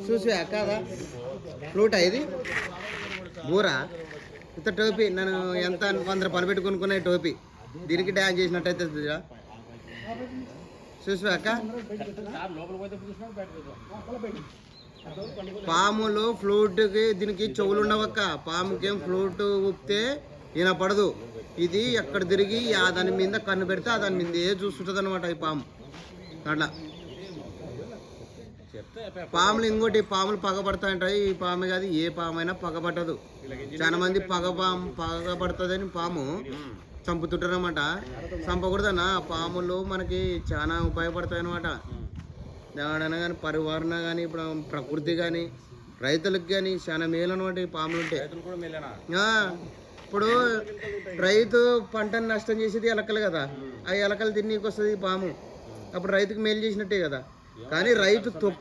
చూసివా కాదా ఫ్లూటా ఇది బూరా ఇంత టోపీ నేను ఎంత 100 రూపాయలు పెట్టి కొనుక్కునే టోపీ దీనికి డ్యాన్స్ చేసినట్టయితే చూసివా అక్క పాములు ఫ్లూట్కి దీనికి చెవులు ఉండవక్క పాముకేం ఫ్లూట్ ఊపితే వినపడదు ఇది ఎక్కడ తిరిగి దాని మీద కన్ను పెడితే దాని మీద చూస్తుంటుంది అనమాట ఈ పాము అట్లా పాములు ఇంకోటి పాములు పగబడతాయంటాయి ఈ పాము కాదు ఏ పాము అయినా పగబట్టదు చాలా మంది పగబడుతుందని పాము చంపుతుంటారు అనమాట చంపకూడదన్న పాములు మనకి చాలా ఉపయోగపడతాయి అనమాట దాడన కానీ పరివారణ కానీ ఇప్పుడు ప్రకృతి కానీ రైతులకు కానీ చాలా మేలు అనమాట ఈ పాములు ఉంటే ఇప్పుడు రైతు పంటను నష్టం చేసేది ఎలకలు కదా ఆ ఎలకలు తిన్నీకి వస్తుంది ఈ పాము అప్పుడు రైతుకు మేలు చేసినట్టే కదా కానీ రైతు